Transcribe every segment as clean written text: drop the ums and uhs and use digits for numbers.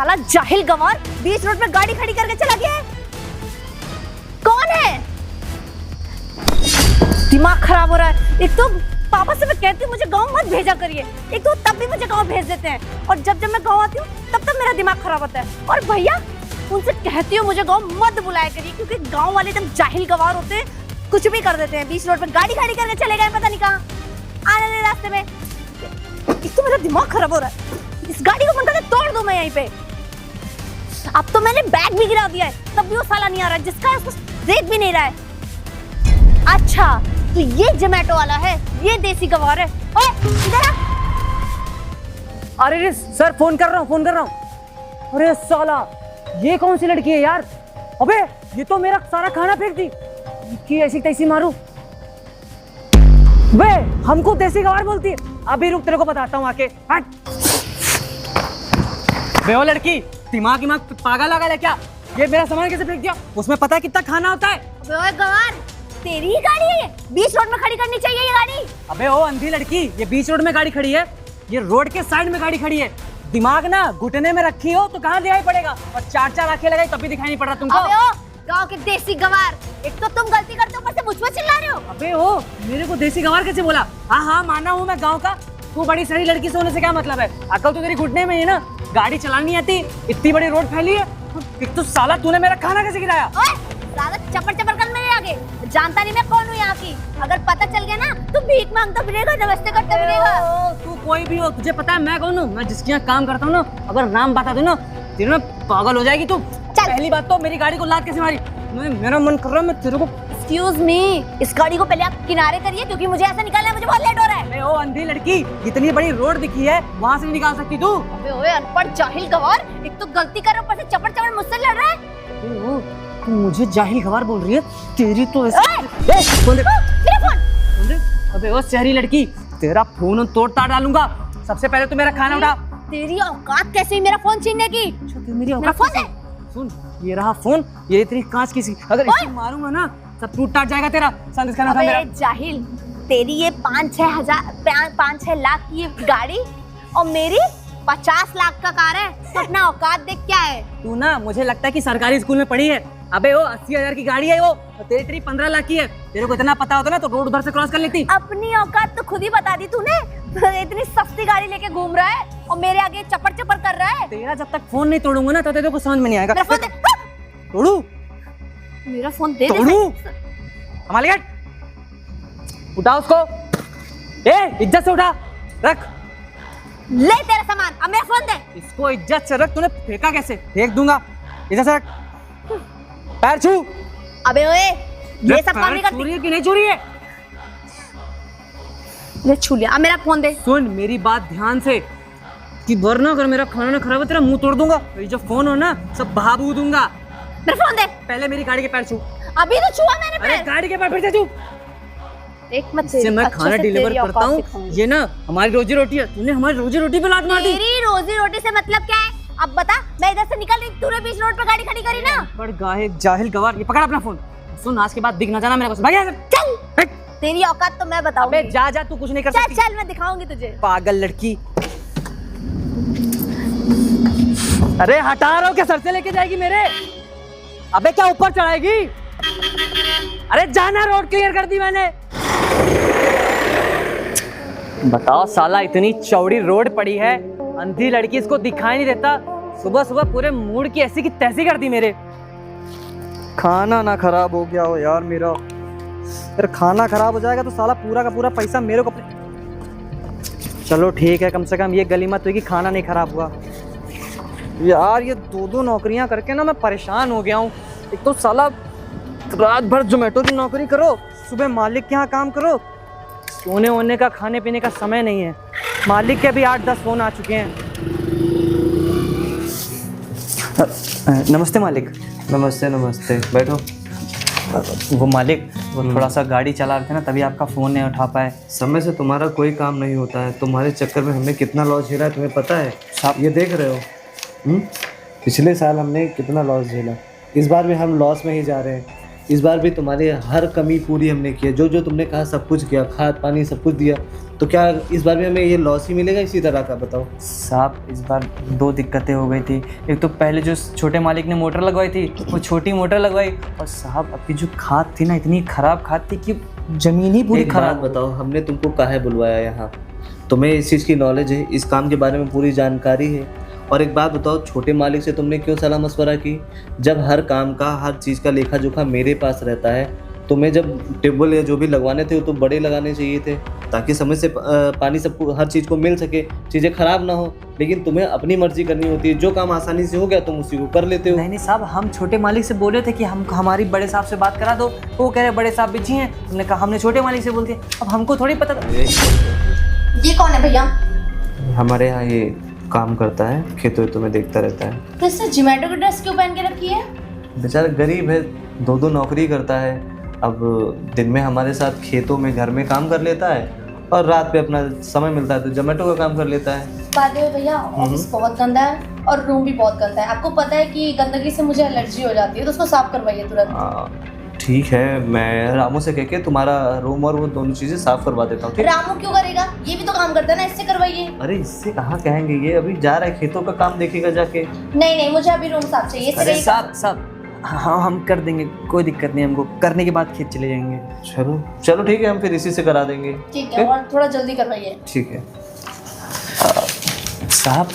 साला जाहिल गंवार बीच रोड पे गाड़ी खड़ी करके चला गया है। कौन है? दिमाग खराब हो रहा है। एक तो पापा से मैं कहती हूँ मुझे गांव मत भेजा करिए, एक तो तब भी मुझे गांव भेज देते हैं, और जब जब मैं गांव आती हूँ तब तब मेरा दिमाग खराब होता है। और भैया उनसे कहती हूँ मुझे गांव मत बुलाया करिए, क्योंकि गांव वाले एकदम जाहिल गंवार होते हैं, कुछ भी कर देते हैं। बीच रोड पे गाड़ी खड़ी करके चले गए, पता नहीं कहाँ आने वाले रास्ते में। एक तो मेरा दिमाग खराब हो रहा है। इस गाड़ी को मन करता है तोड़ दूं मैं यहीं पे। अब तो मैंने बैग भी गिरा दिया है, तब भी वो साला नहीं आ रहा, जिसका है उसको देख भी नहीं रहा है। अच्छा तो ये जोमेटो वाला है, ये देसी गंवार है। ओए इधर आ। अरे सर फोन कर रहा हूँ। अरे साला ये कौन सी लड़की है यार? अबे ये तो मेरा सारा खाना फेंक दी कि ऐसी तैसी मारू। वे हमको देसी गंवार बोलती है। अभी रुक तेरे को बताता हूँ आके। हट बे ओ लड़की, दिमाग पागल लगा है क्या? ये मेरा सामान कैसे फेंक दिया? उसमें पता है कितना खाना होता है? अबे ओए गंवार, तेरी ही गाड़ी है ये? बीच रोड में खड़ी करनी चाहिए ये गाड़ी। अबे ओ अंधी लड़की, ये बीच रोड में गाड़ी खड़ी है, ये रोड के साइड में गाड़ी खड़ी है। दिमाग ना घुटने में रखी हो तो कहाँ दिखाई पड़ेगा, और चार चार आंखें लगाई तब भी दिखाई नहीं पड़ रहा तुमको। अबे ओ गांव के देसी गंवार, एक तो तुम गलती करते हो, ऊपर से मुझ पर चिल्ला रहे हो। अबे ओ मेरे को देसी गंवार कैसे बोला? हाँ माना हूँ मैं गाँव का, तू बड़ी सही लड़की से होने से क्या मतलब है? अकल तो तेरी घुटने में है ना, गाड़ी चलानी आती, इतनी बड़ी रोड फैली है। एक तो साला तूने मेरा खाना कैसे गिराया? ओए साला चपर कर मेरे आगे, जानता नहीं मैं कौन हूँ यहाँ की। अगर पता चल गया ना तो भीख मांगता फिरेगा, नमस्ते करता फिरेगा। तू कोई भी हो, तुझे पता है मैं कौन हूँ? मैं जिसके यहाँ काम करता हूँ ना, अगर नाम बता दूँ ना तेरे में पागल हो जाएगी तू। पहली बात तो मेरी गाड़ी को लात कैसे मारी? मेरा मन कर रहा है मैं तेरे को। एक्सक्यूज मी, इस गाड़ी को पहले आप किनारे करिए, क्योंकि मुझे ऐसा निकालना है, मुझे बहुत लेट हो रहा है। अरे ओ अंधी लड़की, इतनी बड़ी रोड दिखी है, वहाँ से नहीं निकाल सकती तू? अबे ओए अनपढ़ जाहिल गंवार, एक तो गलती कर रहा है, ऊपर से चपड़ मुझसे लड़ रहा है। तू मुझे जाहिल गंवार बोल रही है? तेरी तो मेरा फोन। अबे ओ शहरी लड़की, तेरा फोन तोड़ ताड़ डालूंगा। सबसे पहले तो मेरा खाना उठा। तेरी औकात कैसे हुई मेरा फोन छीनने की? मेरी मेरा फोन दे। सुन, ये रहा फोन, ये तेरी कांच की सी, अगर इसे मारूंगा ना सब टूट टाट जाएगा तेरा। संदेश खाना था मेरा। जाहिल, तेरी ये 5-6 लाख की ये गाड़ी और मेरी 50 लाख का कार है, तो अपना औकात देख क्या है। तू ना, मुझे लगता है कि सरकारी स्कूल में पढ़ी है। अबे वो 80,000 की गाड़ी है वो, तेरी 15 लाख की है। तेरे को इतना पता होता ना तो रोड उधर से क्रॉस कर लेती। अपनी औकात तो खुद ही बता दी तूने। इतनी सस्ती गाड़ी लेके घूम रहा है और मेरे आगे चपर कर रहा है। तेरा जब तक फोन नहीं तोड़ूंगा ना तो तेरे को समझ में नहीं आएगा। मेरा फोन दे। तोड़ू? मेरा फोन दे। तोड़ू? हमारे उठा उसको। इज्जत से उठा, रख। ले तेरा सामान, अब मेरा फोन दे। इसको इज्जत से रख। तूने फेंका कैसे? फेंक दूंगा। इज्जत से रख। पैर छू। अबे ओए ये सब काम नहीं करती। चोरी है कि नहीं चोरी है? ले छू लिया, अब मेरा फोन दे। सुन मेरी बात ध्यान से, कि वरना अगर मेरा खाना ना खराब है तेरा मुंह तोड़ दूंगा। ये जो फोन हो ना सब बहा-बू दूंगा। मेरा फोन दे। पहले मेरी गाड़ी के पैर छू। अभी तो छुआ मैंने पैर। अरे गाड़ी के पैर फिर से छू। एक मत इससे मैं खाना डिलीवर करता हूँ, ये ना हमारी रोजी रोटी है। तूने हमारी रोजी रोटी पे लात मार दी। तेरी रोजी रोटी से मतलब क्या है? अब बता, मैं इधर से निकल रही, तूने बीच रोड पे गाड़ी खड़ी करी ना। बड़ गाहे जाहिल गवार, ये पकड़ अपना फोन। सुन आज के बाद दिख ना जाना मेरे को। भाग यहाँ से। चल, तेरी औकात तो मैं बताऊंगी। अबे जा तू कुछ नहीं कर सकती। चल मैं दिखाऊंगी तुझे। पागल लड़की। अरे हटा रहा हूँ क्या? सर से लेके जाएगी मेरे? अबे क्या ऊपर चढ़ाएगी? अरे जाना, रोड क्लियर कर दी मैंने। बताओ साला, इतनी चौड़ी रोड पड़ी है, अंधी लड़की, इसको दिखाई नहीं देता। सुबह सुबह पूरे मूड की ऐसी की तैसी कर दी मेरे। खाना ना खराब हो गया हो यार मेरा। अगर खाना खराब हो जाएगा तो साला पूरा का पूरा पैसा मेरे को। चलो ठीक है, कम से कम ये गली मत हुई कि खाना नहीं खराब हुआ। यार ये दो नौकरियां करके ना मैं परेशान हो गया हूँ। एक तो साला रात भर जोमेटो की नौकरी करो, सुबह मालिक के यहाँ काम करो, सोने वोने का खाने पीने का समय नहीं है। मालिक के भी 8-10 फोन आ चुके हैं। नमस्ते मालिक। नमस्ते नमस्ते, बैठो। वो मालिक, वो थोड़ा सा गाड़ी चला रहे थे ना, तभी आपका फ़ोन नहीं उठा पाए। समय से तुम्हारा कोई काम नहीं होता है। तुम्हारे चक्कर में हमने कितना लॉस झेला है तुम्हें पता है? आप ये देख रहे हो। पिछले साल हमने कितना लॉस झेला, इस बार भी हम लॉस में ही जा रहे हैं। इस बार भी तुम्हारी हर कमी पूरी हमने की है। जो जो तुमने कहा सब कुछ किया, खाद पानी सब कुछ दिया, तो क्या इस बार भी हमें ये लॉस ही मिलेगा इसी तरह का, बताओ। साहब इस बार दो दिक्कतें हो गई थी। एक तो पहले जो छोटे मालिक ने मोटर लगवाई थी वो छोटी मोटर लगवाई, और साहब आपकी जो खाद थी ना इतनी खराब खाद थी कि जमीन ही पूरी एक बात खराब। बताओ, हमने तुमको काहे बुलवाया यहाँ? तुम्हें इस चीज़ की नॉलेज है, इस काम के बारे में पूरी जानकारी है। और एक बात बताओ, छोटे मालिक से तुमने क्यों सलाह मशवरा की? जब हर काम का, हर चीज़ का लेखा जोखा मेरे पास रहता है। तुम्हें जब टेबल या जो भी लगवाने थे वो तो बड़े लगाने चाहिए थे, ताकि समय से पानी सबको, हर चीज़ को मिल सके, चीज़ें ख़राब ना हो। लेकिन तुम्हें अपनी मर्जी करनी होती है, जो काम आसानी से हो गया तुम उसी को कर लेते हो। नहीं नहीं साहब, हम छोटे मालिक से बोले थे कि हम हमारी बड़े साहब से बात करा दो, वो कह रहे बड़े साहब बिजी हैं। हमने कहा हमने छोटे मालिक से बोल दिया, अब हमको थोड़ी पता था। ये कौन है भैया? हमारे यहाँ ये काम करता है, खेतों वेतों में देखता रहता है। तो इसने जोमेटो की ड्रेस क्यों पहन के रखी है? बेचारा गरीब है, दो नौकरी करता है। अब दिन में हमारे साथ खेतों में, घर में काम कर लेता है, और रात पे अपना समय मिलता है तो जोमेटो का काम कर लेता है। बात है भैया, ऑफिस बहुत गंदा है और रूम भी बहुत गंदा है। आपको पता है कि गंदगी से मुझे एलर्जी हो जाती है, तो उसको साफ करवाइए तुरंत। ठीक है, मैं रामू से कह के तुम्हारा रूम और वो दोनों चीज़ें साफ करवा देता हूँ। ठीक? रामू क्यों करेगा? ये भी तो काम करता है ना, इससे करवाइए। अरे इससे कहाँ कहेंगे, ये अभी जा रहा है खेतों का काम देखेगा जाके। नहीं नहीं, मुझे अभी रूम साफ चाहिए। अरे साहब हाँ हम कर देंगे, कोई दिक्कत नहीं, हमको करने के बाद खेत चले जाएंगे। चलो चलो ठीक है, हम फिर इसी से करा देंगे। ठीक है, और थोड़ा जल्दी करवाइए। ठीक है। साहब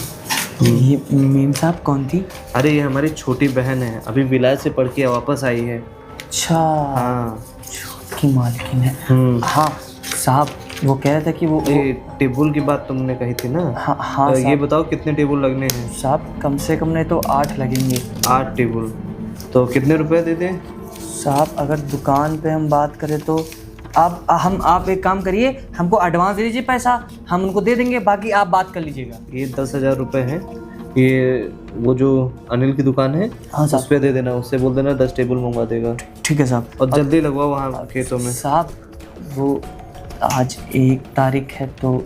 ये मीम साहब कौन थी? अरे ये हमारी छोटी बहन है, अभी विलायत से पढ़ के वापस आई है। अच्छा हाँ की मालकिन है। हाँ साहब, वो कह रहा था कि वो ये टेबल की बात तुमने कही थी ना। हाँ तो ये बताओ कितने टेबल लगने हैं? साहब कम से कम नहीं तो 8 लगेंगे। 8 टेबल, तो कितने रुपए दे दें? साहब अगर दुकान पे हम बात करें तो आप एक काम करिए, हमको एडवांस दे दीजिए पैसा, हम उनको दे देंगे, बाकी आप बात कर लीजिएगा। ये 10,000 रुपये हैं। ये वो जो अनिल की दुकान है, हाँ उस पे दे देना, उससे बोल देना 10 टेबल मंगवा देगा। ठीक है साहब। और जल्दी लगवाओ वहाँ खेतों में। साहब वो आज 1 तारीख है तो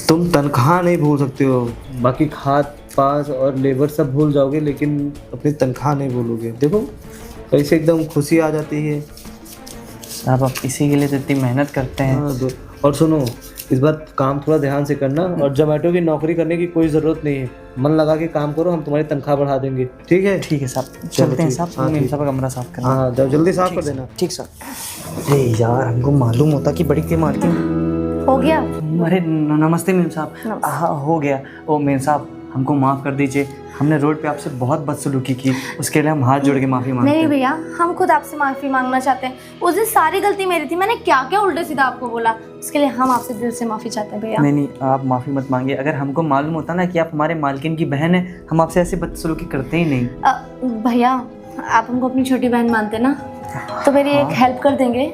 तुम तनख्वाह नहीं भूल सकते हो, बाकी खाद पास और लेबर सब भूल जाओगे, लेकिन अपनी तनख्वाह नहीं भूलोगे। देखो कैसे एकदम खुशी आ जाती है। साहब आप इसी के लिए तो इतनी मेहनत करते हैं। हाँ, और सुनो, इस बार काम थोड़ा ध्यान से करना, और जोमेटो की नौकरी करने की कोई ज़रूरत नहीं है। मन लगा के काम करो, हम तुम्हारी तनख्वाह बढ़ा देंगे। ठीक है? ठीक है साहब, चलते हैं साहब। हाँ, मीम ठीक। साहब का कमरा साफ करना। हाँ जल्दी साफ कर देना। ठीक सर। अरे यार हमको मालूम होता कि बड़ी के मालकिन। हो गया? अरे नमस्ते मीम साहब। हाँ हो गया। ओ मीम साहब हमको माफ़ कर दीजिए, हमने रोड पे आपसे बहुत बदसलूकी की, उसके लिए हम हाथ जोड़ के माफ़ी मांगते हैं। नहीं भैया, हम खुद आपसे माफ़ी मांगना चाहते हैं। उस दिन सारी गलती मेरी थी, मैंने क्या क्या उल्टे सीधा आपको बोला, उसके लिए हम आपसे दिल से माफ़ी चाहते हैं भैया। नहीं आप माफ़ी मत मांगिए। अगर हमको मालूम होता ना कि आप हमारे मालकिन की बहन है, हम आपसे ऐसे बदसलूकी करते ही नहीं। भैया आप हमको अपनी छोटी बहन मानते ना, तो मेरी एक हेल्प कर देंगे?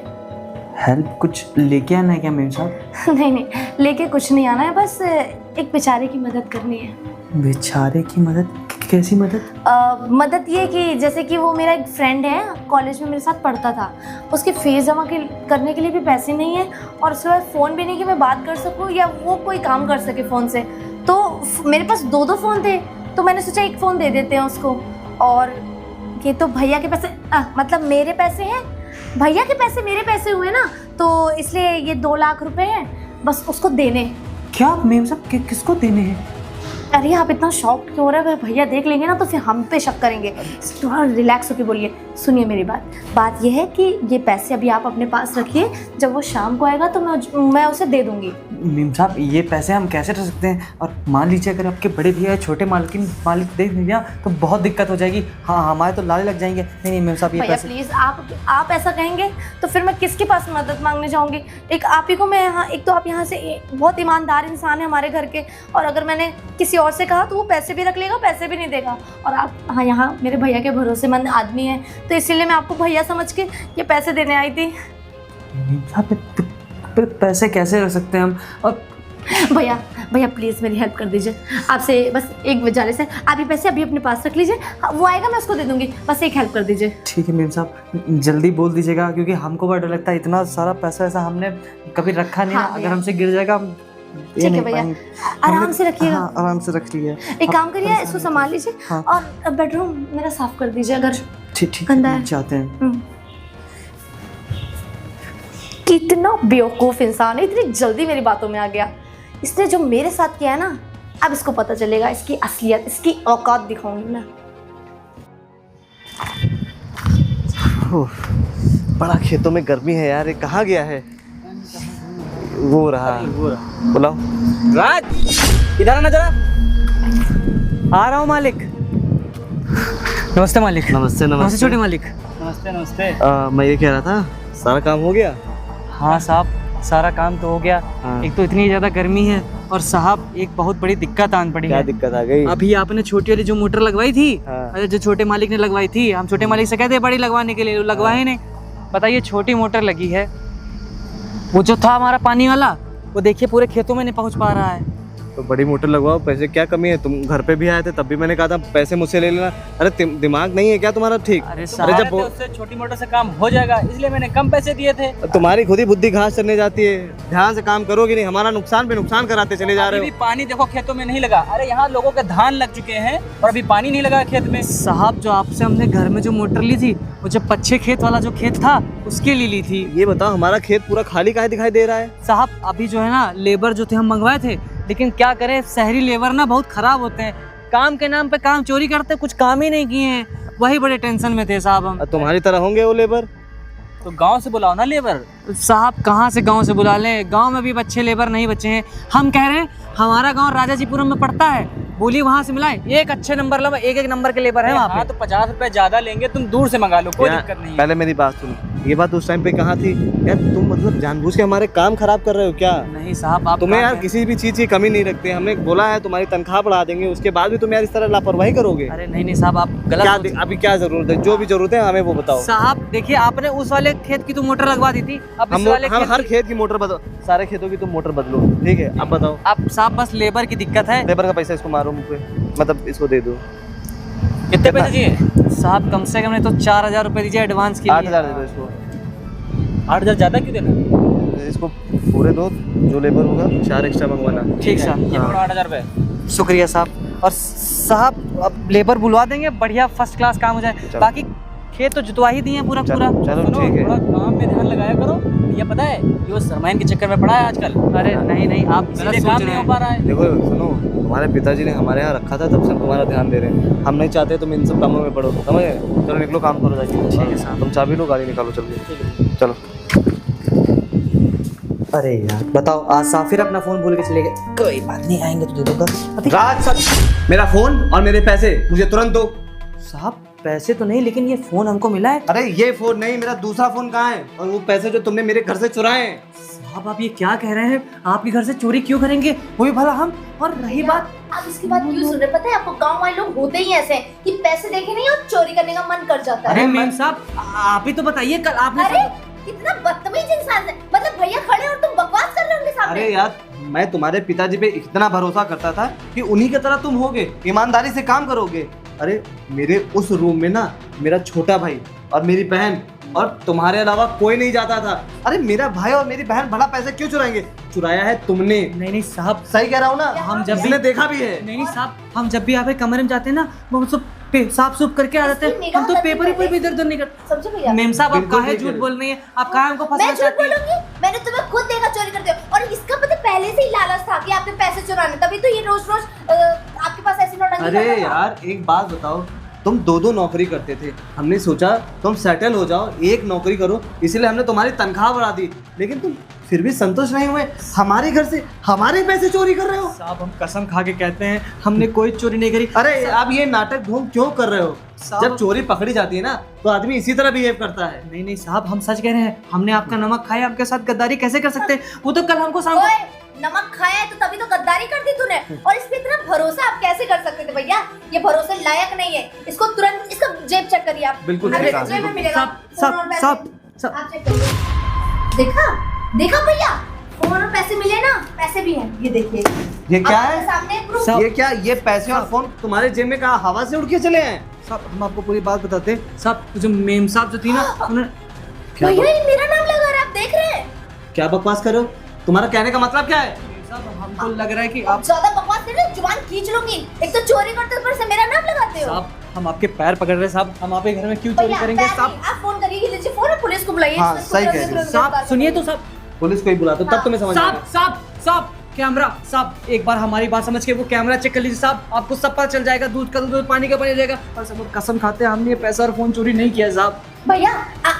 हेल्प कुछ लेके आना है क्या मीम साहब? नहीं लेके कुछ नहीं आना है, बस एक बेचारे की मदद करनी है। बेचारे की मदद? कैसी मदद? मदद ये कि जैसे कि वो मेरा एक फ्रेंड है, कॉलेज में मेरे साथ पढ़ता था, उसकी फ़ीस जमा करने के लिए भी पैसे नहीं है, और उसके बाद फ़ोन भी नहीं कि मैं बात कर सकूं या वो कोई काम कर सके फ़ोन से। तो मेरे पास 2 फ़ोन थे, तो मैंने सोचा एक फ़ोन दे देते हैं उसको। और ये तो भैया के पैसे, मतलब मेरे पैसे हैं, भैया के पैसे मेरे पैसे हुए ना, तो इसलिए ये 2 लाख रुपए हैं, बस उसको देने। क्या मीम साहब किसको देने हैं? अरे आप इतना शॉक क्यों हो रहे हैं? भैया देख लेंगे ना तो फिर हम पे शक करेंगे। थोड़ा रिलैक्स होकर बोलिए। सुनिए मेरी बात यह है कि ये पैसे अभी आप अपने पास रखिए, जब वो शाम को आएगा तो मैं उसे दे दूंगी। मीम साहब ये पैसे हम कैसे रख सकते हैं? और मान लीजिए अगर आपके बड़े भैया छोटे मालिक दे दिया तो बहुत दिक्कत हो जाएगी। हाँ हमारे तो लाले लग जाएंगे। नहीं मीम साहब ये भैया पैसे प्लीज़, आप ऐसा कहेंगे तो फिर मैं किसके पास मदद मांगने जाऊंगी? एक आप ही को मैं यहाँ, एक तो आप यहाँ से बहुत ईमानदार इंसान है हमारे घर के, और अगर मैंने किसी और से कहा तो वो पैसे भी रख लेगा, पैसे भी नहीं देगा। और आप हाँ यहाँ मेरे भैया के भरोसेमंद आदमी हैं, तो इसीलिए मैं आपको भैया समझ के ये पैसे देने आई थी। मीम साहब पैसे कैसे रख सकते हैं हम? और भैया प्लीज़ मेरी हेल्प कर दीजिए। आपसे बस एक गुजारिश है, आप ये पैसे अभी अपने पास रख लीजिए, वो आएगा मैं उसको दे दूंगी, बस एक हेल्प कर दीजिए। ठीक है मीम साहब, जल्दी बोल दीजिएगा, क्योंकि हमको बड़ा डर लगता है। इतना सारा पैसा ऐसा हमने कभी रखा नहीं। हाँ, अगर हमसे गिर जाएगा हम ठीक है भैया, आराम से रखिएगा। हाँ आराम से रख लीजिए। एक काम करिए, इसको संभाल लीजिए। हाँ। और बेडरूम मेरा साफ कर दीजिए अगर ठीक गंदा है। चाहते हैं। कितना बेवकूफ इंसान है, इतनी जल्दी मेरी बातों में आ गया। इसने जो मेरे साथ किया है ना, अब इसको पता चलेगा इसकी असलियत, इसकी औकात दिखाऊंगी मैं। बड़ा खेतों में गर्मी है यार, ये कहाँ गया है? वो रहा, बुलाओ। राज इधर आना जरा। आ रहा हूँ मालिक। नमस्ते मालिक। नमस्ते नमस्ते छोटे मालिक। नमस्ते नमस्ते। मैं ये कह रहा था, सारा काम हो गया? हाँ साहब, सारा काम तो हो गया। हाँ। एक तो इतनी ज़्यादा गर्मी है, और साहब एक बहुत बड़ी दिक्कत आन पड़ी क्या है। दिक्कत आ गई? अभी आपने छोटी वाली जो मोटर लगवाई थी, हाँ। अरे जो छोटे मालिक ने लगवाई थी, हम छोटे मालिक से कहते बड़ी लगवाने के लिए, वो लगवाए नहीं। बताइए, छोटी मोटर लगी है, वो जो था हमारा पानी वाला, वो देखिए पूरे खेतों में नहीं पहुंच पा रहा है। तो बड़ी मोटर लगवाओ, पैसे क्या कमी है? तुम घर पे भी आए थे, तब भी मैंने कहा था पैसे मुझसे ले लेना। अरे दिमाग नहीं है क्या तुम्हारा? ठीक। अरे अरे साहब, जब उससे छोटी मोटर से काम हो जाएगा, इसलिए मैंने कम पैसे दिए थे। तुम्हारी खुद ही बुद्धि घास चढ़ने जाती है, ध्यान से काम करोगे नहीं, हमारा नुकसान पे नुकसान कराते चले जा रहे अभी हो। भी पानी देखो खेतों में नहीं लगा। अरे यहाँ लोगों के धान लग चुके हैं और अभी पानी नहीं लगा खेत में। साहब जो आपसे हमने घर में जो मोटर ली थी, वो जो पच्छे खेत वाला जो खेत था, उसके लिए ली थी। ये बताओ, हमारा खेत पूरा खाली काहे दिखाई दे रहा है? साहब अभी जो है ना, लेबर जो थे हम मंगवाए थे, लेकिन क्या करें, शहरी लेबर ना बहुत खराब होते हैं, काम के नाम पे काम चोरी करते, कुछ काम ही नहीं किए हैं। वही बड़े टेंशन में थे साहब हम। तुम्हारी तरह होंगे वो लेबर? तो गांव से बुलाओ ना लेबर। साहब कहाँ से गांव से बुला लें, गांव में भी अच्छे लेबर नहीं बचे हैं। हम कह रहे हैं हमारा गांव राजाजीपुरम में पड़ता है, बोलिए वहाँ से मिलाए, एक अच्छे नंबर लगा, एक नंबर के लेबर है वहाँ हाँ पे। तो 50 रुपए ज्यादा लेंगे, तुम दूर से मंगा लो, कोई दिक्कत नहीं है। पहले मेरी बात सुनो, ये बात उस टाइम पे कहाँ थी यार? तुम मतलब जानबूझ के हमारे काम खराब कर रहे हो क्या? नहीं साहब, आप तुम्हें काम यार है। किसी भी चीज की कमी नहीं रखते। हमने बोला है तुम्हारी तनख्वाह बढ़ा देंगे, उसके बाद भी तुम यार इस तरह लापरवाही करोगे? अरे नहीं साहब, आप गलत क्या सोच- अभी क्या जरूरत है? जो भी जरूरत है हमें वो बताओ। साहब देखिए, आपने उस वाले खेत की तो मोटर लगवा दी थी, अब हम इस वाले हम खेत हर खेत की मोटर बदलो, सारे खेतों की तुम मोटर बदलो, ठीक है? अब बताओ। आप साहब बस लेबर की दिक्कत है। लेबर का पैसा इसको मारो मुझे, मतलब इसको दे दो। कितने पैसे चाहिए? साहब कम से कम नहीं तो 4000 रुपए दीजिए एडवांस के लिए। 8000 दे दो इसको। 8000 ज्यादा क्यों देना? इसको पूरे दो, जो लेबर होगा 4 एक्स्ट्रा मंगवाना। ठीक साहब, ये हाँ। पकड़ो 8000 रुपए। शुक्रिया साहब। और साहब अब लेबर बुलवा देंगे, बढ़िया फर्स्ट क्लास काम हो जाए। चलो। बाकी खेत तो जुतवा ही दिए हैं पूरा पूरा। चलो सुनो, ठीक है। थोड़ा काम में ध्यान लगाया करो। ये पता है, ये वो सरमाइन के चक्कर में पड़ा है आजकल। अरे नहीं आप गलत इसीलिए सोच काम रहे नहीं हो हैं। पा रहा है। देखो सुनो, तुम्हारे पिताजी ने हमारे यहाँ रखा था, तब से हम तुम्हारा ध्यान दे रहे हैं। हम नहीं चाहते तुम इन सब कामों में पड़ो, समझ गए? चलो निकलो, काम करो जाके। ठीक है साहब। तुम चाबी लो, गाड़ी निकालो, चलो चलो। अरे यार बताओ, आज साहब फिर अपना फोन भूल के चले गए। कोई बात नहीं, आएंगे तो दे दूंगा। राज सर, मेरा फोन और मेरे पैसे मुझे तुरंत दो। साहब पैसे तो नहीं, लेकिन ये फोन हमको मिला है। अरे ये फोन नहीं, मेरा दूसरा फोन कहाँ है? और वो पैसे जो तुमने मेरे घर से चुराए हैं। साहब आप ये क्या कह रहे हैं? आपके घर से चोरी क्यों करेंगे? वो भी भला हम। और रही बात, आप इसकी बात क्यों सुन रहे? पता है आपको, गांव वाले लोग होते ही ऐसे हैं कि पैसे देखे नहीं और चोरी करने का मन कर जाता अरे है। मेम साहब आप ही तो बताइए, कल आपने अरे कितना बदतमीज इंसान है, मतलब भैया खड़े और तुम बकवास कर रहे हो उनके सामने। अरे यार, मैं तुम्हारे पिताजी पे इतना भरोसा करता था कि उन्हीं की तरह तुम होगे, ईमानदारी से काम करोगे। अरे मेरे उस रूम में ना मेरा छोटा भाई और मेरी बहन और तुम्हारे अलावा कोई नहीं जाता था। अरे मेरा भाई और मेरी बहन भला पैसे क्यों चुराएंगे? चुराया है तुमने। नहीं साहब, सही कह रहा हूँ ना? हम जब भी इसने देखा भी है। नहीं साहब, हम जब भी आपके कमरे में जाते हैं ना, वो सब साफ सुफ करके आ जाते इसकी हैं। निगाह हम तो लगती पेपर है। भी इधर उधर नहीं करते। समझो भैया, मेम साहब आप बिल्कुल काहे ठीक झूठ है। बोल रही हैं? आप काहे हमको मैं फंसना झूठ चाहती हैं? बोलूंगी? मैंने तुम्हें खुद देखा चोरी करते हो, और इसका पता पहले से ही लालच था कि आपके पैसे चुराने, तभी तो ये रोज रोज आपके पास ऐसी नौटंकी अरे करता था। यार एक बात बताओ, तुम दो नौकरी करते थे, हमने सोचा तुम सेटल हो जाओ, एक नौकरी करो, इसलिए हमने तुम्हारी तनख्वाह बढ़ा दी, लेकिन तुम फिर भी संतुष्ट नहीं हुए, हमारे घर से हमारे पैसे चोरी कर रहे हो। साहब हम कसम खा के कहते हैं, हमने कोई चोरी नहीं करी। अरे आप ये नाटक ढोंग क्यों कर रहे हो? साहब- जब चोरी पकड़ी जाती है ना, तो आदमी इसी तरह बिहेव करता है। नहीं साहब, हम सच कह रहे हैं, हमने आपका नमक खाया, आपके साथ गद्दारी कैसे कर सकते हैं? वो तो कल हमको शाम को। ओए, नमक खाया है तो तभी तो गद्दारी कर दी तूने, और इस पे इतना भरोसा आप कैसे कर सकते थे भैया? ये भरोसे लायक नहीं है। इसको तुरंत इसका जेब चेक करिए आप। बिल्कुल अरे साहब, जेब में मिलेगा साहब, फोन और पैसे। साहब, साहब। आप चेक करिए। देखा भैया, फोन और पैसे मिले ना, पैसे भी हैं, ये देखिए। ये क्या आपके है? सामने proof। साहब- ये क्या, ये पैसे और फोन तुम्हारे जेब में कहा हवा से उड़ के चले हैं? साहब हम आपको पूरी बात बताते हैं। साहब जो मेम साहब जो थी ना, उन्होंने क्या भैया ये मेरा नाम लगा रहा है, आप देख रहे हैं? क्या बकवास कर रहे हो? तुम्हारा कहने का मतलब क्या है? साहब हमको लग रहा है कि आप आप ज्यादा बकवास कर रहे हो, जुबान खींच लूंगी। एक तो चोरी करते हो, ऊपर से मेरा नाम लगाते हो। साहब हम आपके पैर पकड़ रहे हैं साहब, हम आपके घर में क्यों चोरी भैया करेंगे पैर साहब? नहीं, आप फोन करिए, ये लीजिए फोन, और पुलिस को बुलाइए। भैया हाँ, इसको सही तुरंत कह रही हो। गिरफ्तार साहब करो। सुनिए तो साहब, पुलिस को ही बुला दो, तब तुम्हें समझ साहब आएगा। साहब साहब कैमरा साहब, एक बार हमारी बात समझ के वो कैमरा चेक कर लीजिए साहब, आपको सब पता चल जाएगा, दूध का दूध पानी का पानी हो जाएगा। और सब लोग कसम खाते हैं हमने ये पैसा और फोन चोरी नहीं किया साहब। भैया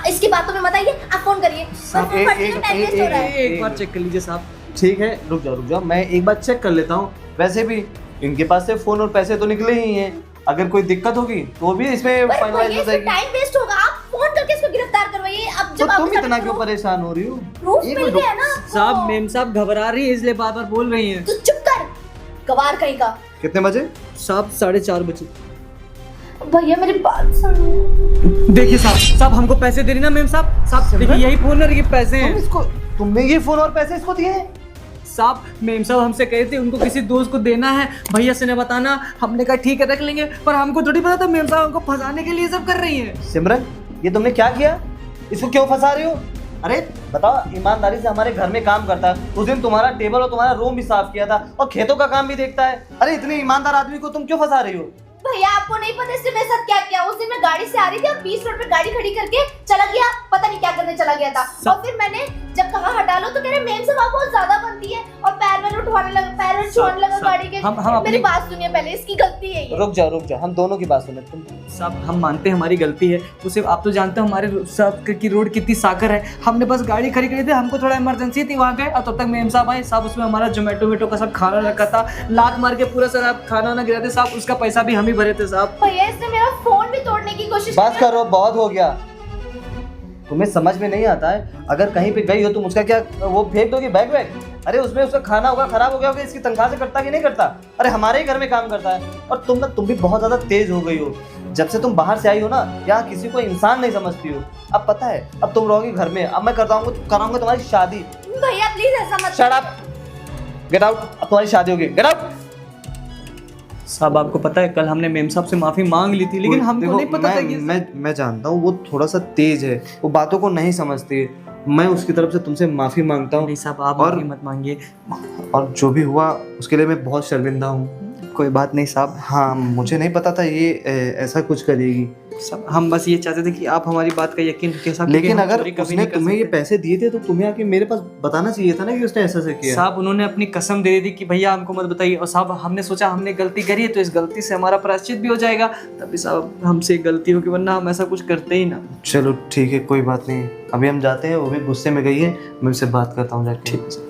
इसकी बातों में मत आइए, आप फोन करिए। साहब, फोन करने में टाइम वेस्ट हो रहा है। एक बार चेक कर लीजिए साहब। ठीक है, रुक जाओ, मैं एक बार चेक कर लेता हूँ। वैसे भी इनके पास से फोन और पैसे तो निकले ही हैं, अगर कोई दिक्कत होगी तो भी इसमें पर फाइनलाइज भैया हो इसमें जाएगी। टाइम वेस्ट होगा, आप फोन करके इसको गिरफ्तार करवाइए। अब तो जब तुम इतना क्यों परेशान हो रही हो? प्रूफ एक मिल मिनट गया ना आपको। साहब मेम साहब घबरा रही है इसलिए बार बार बोल रही हैं। तू चुप कर, गवार कहीं का। कितने बजे? साहब 4:30 बजे। भैया मेरी बात सुनो। देखिए साहब हमको पैसे दे रही ना मेम साहब। साहब देखिए यही फोन और ये पैसे हैं। तुमने ये फोन और पैसे इसको दिए हैं? साहब मेम साहब हमसे कहे थे उनको किसी दोस्त को देना है, भैया से न बताना। हमने कहा ठीक है रख लेंगे, पर हमको थोड़ी पता था मेम साहब हमको फंसाने के लिए सब कर रही हैं। सिमरन, ये तुमने क्या किया? इसको क्यों फंसा रही हो? अरे बताओ, ईमानदारी से हमारे घर में काम करता है, उस दिन तुम्हारा टेबल और तुम्हारा रूम भी साफ किया था और खेतों का काम भी देखता है। अरे इतने ईमानदार आदमी को तुम क्यों फंसा रही हो? भैया आपको नहीं पता इसने मेरे साथ क्या किया। उस दिन मैं गाड़ी से आ रही थी और 20 रोड पे गाड़ी खड़ी करके चला गया, पता नहीं क्या करने चला गया था। और फिर मैंने जब कहा हटा लो तो कह रहे मेम साहब बहुत ज्यादा बनती है और पैर में उठाने लगा, पैर में छुआने लगा गाड़ी के। हम अपनी- मेरी बात सुनिए पहले, इसकी गलती है ये। रुक जाओ, हम दोनों की बात सुने। तुम साहब हम मानते हैं हमारी गलती है, तो सिर्फ आप तो जानते हो हमारे सब की रोड कितनी साकर है। हमने बस गाड़ी खड़ी करी थी, हमको थोड़ा इमरजेंसी थी वहाँ गए और तब तक मेम साहब आए। साहब उसमें हमारा जोमेटो का सब खाना रखा था, लात मार के पूरा सारा खाना ना गिरा थे साहब, उसका पैसा भी हम ही भरे थे साहब। भैया इसने मेरा फोन भी तोड़ने की कोशिश बस करो, बहुत हो गया। तुम्हें समझ में नहीं आता है, अगर कहीं पे गई हो तुम उसका क्या वो फेंक दोगी बैग वैग? अरे उसमें उसका खाना होगा, खराब हो गया होगा, इसकी तनख्वाह से कटता कि नहीं कटता? अरे हमारे ही घर में काम करता है। और तुम भी बहुत ज्यादा तेज हो गई हो। जब से तुम बाहर से आई हो ना, यहाँ किसी को इंसान नहीं समझती हो। अब पता है, अब तुम रहोगी घर में, अब मैं कराऊंगा तुम्हारी शादी। भैया प्लीज ऐसा मत। Shut up, get out. अब तुम्हारी शादी होगी, गेट आउट। साहब आपको पता है कल हमने मेम साहब से माफी मांग ली थी, लेकिन हमको नहीं पता था कि मैं जानता हूँ वो थोड़ा सा तेज है, वो बातों को नहीं समझती है। मैं उसकी तरफ से तुमसे माफी मांगता हूँ। नहीं साहब आप और- माफी मत मांगिए। और जो भी हुआ उसके लिए मैं बहुत शर्मिंदा हूँ। कोई बात नहीं साहब। हाँ, मुझे नहीं पता था ये ऐसा कुछ करेगी। सब हम बस ये चाहते थे कि आप हमारी बात का यकीन रखें साहब, लेकिन क्योंकि हम अगर चोरी कभी उसने नहीं कर तुम्हें ये सकते। पैसे दिए थे तो तुम्हें आके मेरे पास बताना चाहिए था ना कि उसने ऐसा किया। साहब उन्होंने अपनी कसम दे दी कि भैया हमको मत बताइए, और साहब हमने सोचा हमने गलती करी है तो इस गलती से हमारा प्रायश्चित भी हो जाएगा, तभी साहब हमसे गलती होगी, वरना हम ऐसा कुछ करते ही ना। चलो ठीक है, कोई बात नहीं। अभी हम जाते हैं, वो भी गुस्से में गई है, मैं उससे बात करता हूँ जाके। ठीक है।